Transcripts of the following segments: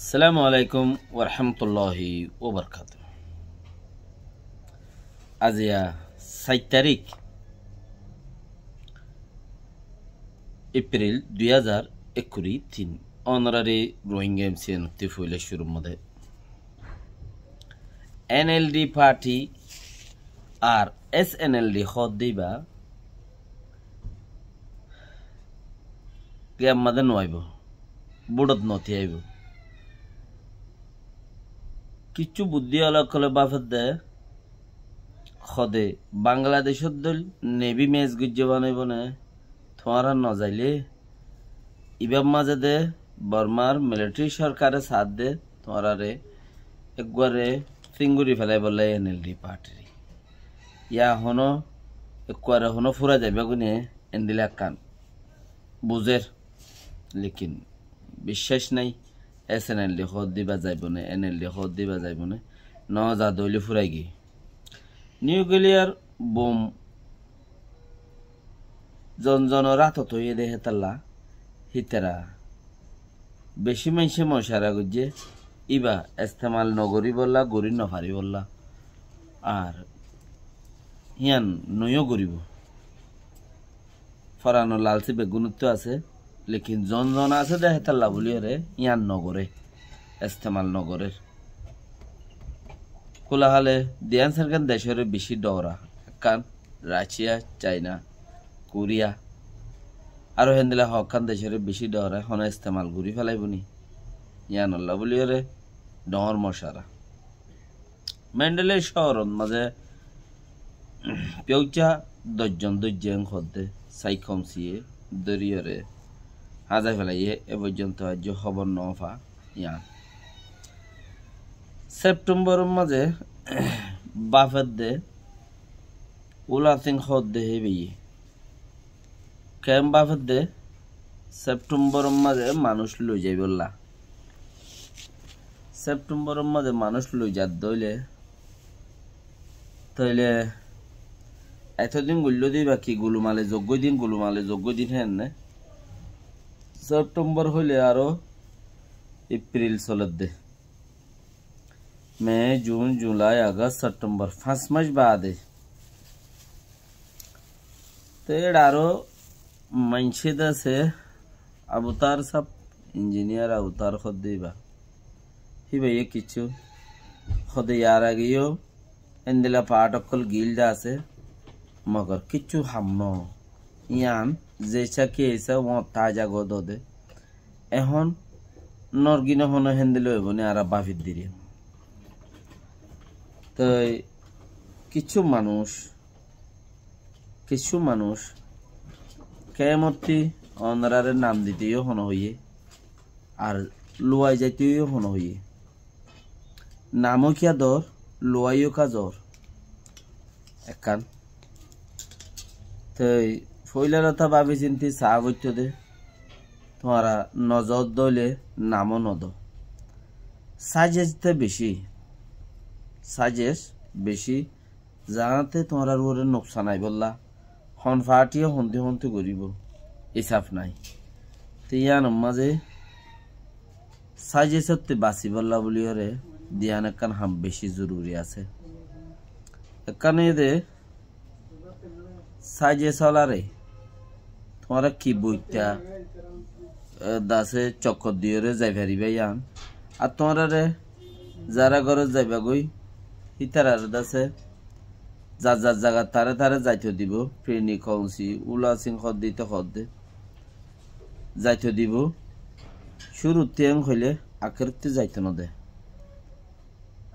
আসসালামু আলাইকুম ওরহামতুল্লাহি ওবরকাত। আজিয়া 7 তারিখ এপ্রিল 2023 অনারারি রোহিঙ্গা এমসিএন তিফুইলে শুরুর মধ্যে এনএলডি পার্টি আর এসএনএলডি হদ দিবা গেম মাদে নয়াইব বুড়ত নথি আইব কিছু বুদ্ধি অলকলে বাফত দে খদে বাংলাদেশের দল নেভি ম্যাচ গুজ্জে বানাইব না তোমারা নজাইলে ইবাব মাঝে দে বর্মার মিলিটারি সরকারের সাথ দে তোমারা রে একবারে ফিঙ্গুরি ফেলাই বলে এনএলডি পার্টি ইয়া হনো একবারে হনো ফুরা যাবে গুনে এন্ডিলা কান বুঝের লেকিন বিশ্বাস নাই এসএনএলডি হদ দিবা যাইব না এনএলডি হদ দিবা যাইব না ন যা দইলে ফুরাই গি নিউক্লিয়ার বোম জন রাত হইয়ে দে হেতাল্লা হিতেরা বেশি মাইসে মশারা গুজে ইবা ইস্তেমাল নগরী বললা গরি নফারি বললা আর হিয়ান নইও গরিব ফরানো লালসি বেগুনত্ব আছে লেকিন জন আছে দে হেতাল্লা বলি রে ইয়ান নগরে ইস্তেমাল নগরের কোলাহালে দিয়ান সরকার দেশের বেশি ডরা কান রাশিয়া চাইনা কোরিয়া আরো হেন্দিলা হকান দেশের বেশি ডরা হন ইস্তেমাল ঘুরি ফেলাইবনি ইয়ান আল্লাহ বলি রে ডর মশারা মেন্ডেলে শহরত মাঝে পেউচা দজ্জন খদ্দে সাইকম সিয়ে দরিয়রে হাজার ফেলাইয়ে এ পর্যন্ত আজ খবর নফা ইয়ান সেপ্টেম্বর মাঝে বাফের দে উলাসিং হদ দে হেবিয়ে কেম বাফের দে সেপ্টেম্বর মাঝে মানুষ লই যাই বললা সেপ্টেম্বর মাঝে মানুষ লই যাত দইলে তইলে এতদিন গুল্লো দিবা কি গুলুমালে যোগ্য দিন হেন নে সেপ্টেম্বর হইলে আরো এপ্রিল চলত দে May June July August September 5 মাস বাদে তো এর আরো মানসে দাসে আবতার সব ইঞ্জিনিয়ার আবতার খদ দিবা হি ভাইয়ে কিছু খদে ইয়ার আগেও এন্দিলা পাটকল গিল্ড আছে মগর কিছু হামন ইয়ান যেসা কি এসা ও তাজা গদ দে এখন নরগিনা হন হেন্দিল হইবনি আর বাফির দিরে তো কিছু মানুষ কেমতি অনারারের নাম দিতেও হন হইয়ে আর লোয়াই যাইতেও হন হইয়ে নামও কিয়া দর লোয়াইও কা জ্বর একান তো ফইলারতা ভাবি চিন্তি চা করত দে তোমারা নজর দইলে নামও নদ সাজেসতে বেশি জানাতে তোমার ওরে নোকসান নাই বললা হন ফাটিও হন্তি করিব ইসাফ নাই তিয়ান মাঝে সাজেসতে বাসি বললা বলি ওরে দিয়ান একান হাম বেশি জরুরি আছে একানে দে সাজে চলারে তোমারা কি বইতা দাসে চক্কর দিয়ে যাই ফারিবা ইয়ান আর তোমারা রে যারা ঘরে যাইবা গই হিতারার দাসে যার জায়গা তারে যাইতে দিব ফ্রেনি কৌশি উলাসিং খদ দিতে খদ দে যাইতে দিব শুরু তেং হইলে আকৃতি যাইতে নদে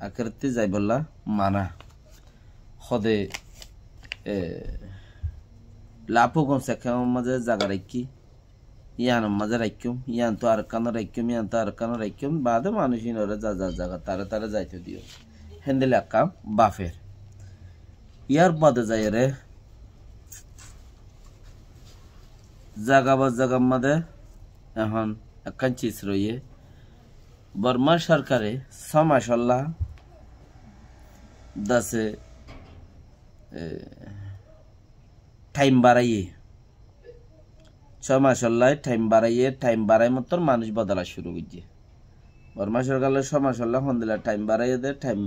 আকৃতি যাই বললা মানা খদে লাফো কমসে কম মাঝে জায়গা রাখি ইয়ান মাঝে রাখিম ইয়ান তো আর কানো রাখিম বাদে মানুষ যা জায়গা তারে যাইতে দিও হেন্দিল কাম বাফের ইয়ার বাদে যাই রে জায়গা মাঝে এখন একান চিজ রইয়ে বর্মা সরকারে সমাশাল্লাহ দাসে টাইম বাড়াইয়ে 6 মাস টাইম বাড়াই মতো মানুষ বদলা শুরু করছে বর্মা সরকারের সমাজল্লা হন্দিলা টাইম বাড়াইয়া দে টাইম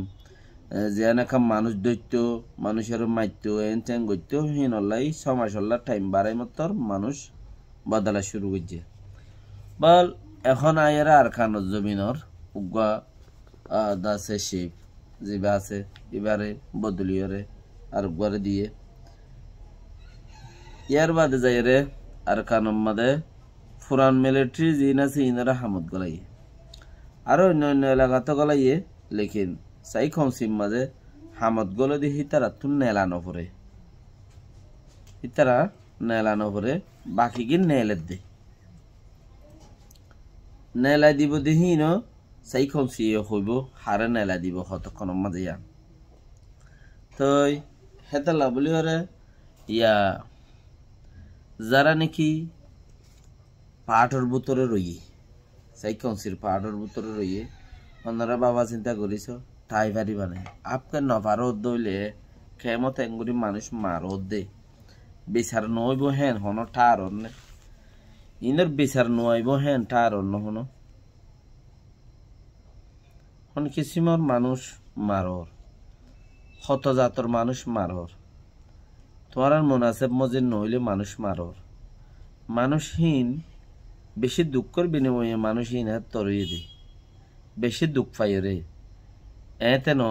যে এনাকা মানুষ দৈত্য মানুষের মাইত্য এন টেন গত্য হিনল্লাই সমাজল্লা টাইম বাড়াই মতর মানুষ বদলা শুরু করছে বল এখন আয়েরা আর খানোর জমিনর উগা দাসে শিব যেবা আছে এবারে বদলিয়রে আর উগারে দিয়ে ইয়ার বাদে যাই রে আর খানম মাদে ফুরান মিলিটারি জিন আছে ইনারা হামদ গলাইয়ে আরো অন্য অন্য এলাকাতে গলাইয়ে লেকিন সাই খমসিম মাঝে হামদ গলে দিয়ে হিতারা তুন নেলানো পরে হিতারা নেলানো পরে বাকি গিন নেলের দে নেলা দিব দিহি ন সাই খমসি হইব হারে নেলা দিব কতক্ষণ মাঝে ইয়ান তো হেতালা বলি ওরে ইয়া যারা নাকি পাহাড়ের ভিতরে রইয়ে সাই খমসির পাহাড়ের ভিতরে রইয়ে ওনারা বাবা চিন্তা করিস ঠাই পারি মানে আপকে নভারত দইলে খেমত এঙ্গুরি মানুষ মারত দে বিচার নইব হেন হন ঠার অন্যে ইনের বিচার নইব হেন ঠার অন্য হন হন কিসিমর মানুষ মারর শত জাতর মানুষ মারর তোমার মোনাসেব মজিদ নইলে মানুষ মারর মানুষহীন বেশি দুঃখের বিনিময়ে মানুষহীন হাত তরইয়ে দে বেশি দুঃখ পাই রে এতে ন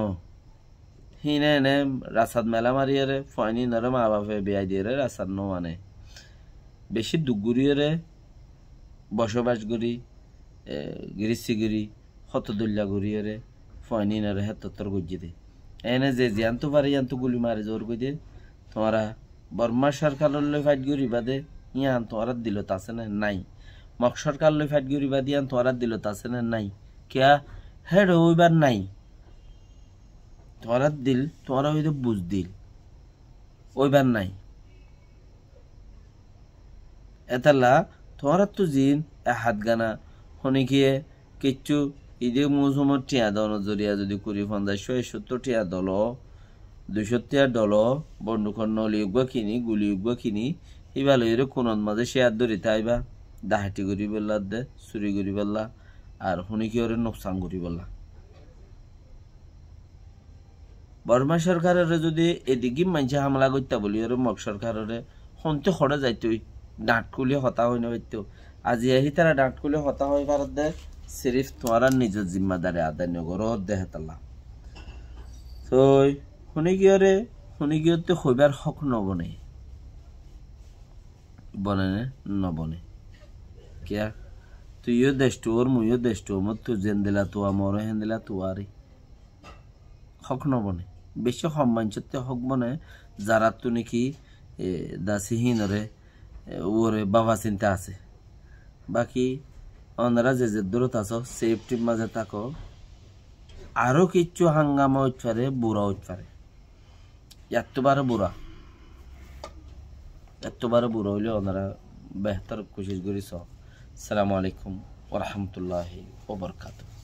হিনে এনে রাস্তাত মেলা মারিয়ে ফয়নি নরে মা বাপে বিয়াই দিয়ে রাস্তাত ন মানে বেশি দুঃখ গুড়িয়ে বসবাস করি গিরিশিগিরি হত দল্যা ঘুরিয়ে ফয়নি নরে হেতর গুজি দে এনে যে জিয়ান্ত পারে জানতো গুলি মারে জোর করে দিয়ে তোমারা বর্মা সরকারের ফাইট করি বাদে ইয়ান তোমার দিল তাছে না নাই মক সরকার ফাইট করি বাদে ইয়ান তোমার দিল তাছে না নাই क्या हेड ওইবার নাই তোরা দিল তোরা হইতো বুঝ দিল ওইবার নাই এতালা তোরা তো জিন হাত গানা হনে গিয়ে কিচ্ছু ইদে মৌসুমের টিয়া দল জরিয়া যদি করি 570 টিয়া দল 200 টিয়া দল বন্ধুখন নলি উগা কিনি গুলি উগা কিনি ইবাল এর কোনন মাঝে শেয়ার ধরি তাইবা দাহাটি করি বললা দে চুরি করি বললা আর হুনি কি ওরে নোকসান করি বললা বর্মা সরকারের যদি এদিকে মানছে হামলা করতে বলি ওরে মক সরকারের হন্তে খড়ে যাইতই ডাঁট খুলে হতা হই না হইতো আজি আহি তারা ডাঁট খুলে হতা হই ভারত দে সিরিফ তোমার নিজের জিম্মাদারি আদায় নগর দে হেতালা তো হুনি কি ওরে হইবার হক নবনে বনে নবনে কিয়া তুইও দেশটো ওর মুইও দেশটো মত তু জেন দিলা তো আমার হেন দিলা তো আরে হক নবনে বেশি সম্মান সত্যি হক বনে যারা তো নাকি দাসিহীনরে ওরে বাবা চিন্তা আছে বাকি ওনারা যে দূরত আছো সেফটির মাঝে থাকো আরো কিচ্ছু হাঙ্গামা হইতে পারে বুড়া হইতে পারে এতবারে বুড়া হইলে ওনারা বেহতর কোশিশ করিস আসসালামু আলাইকুম ওয়া রাহমাতুল্লাহি ওয়া বারাকাতুহু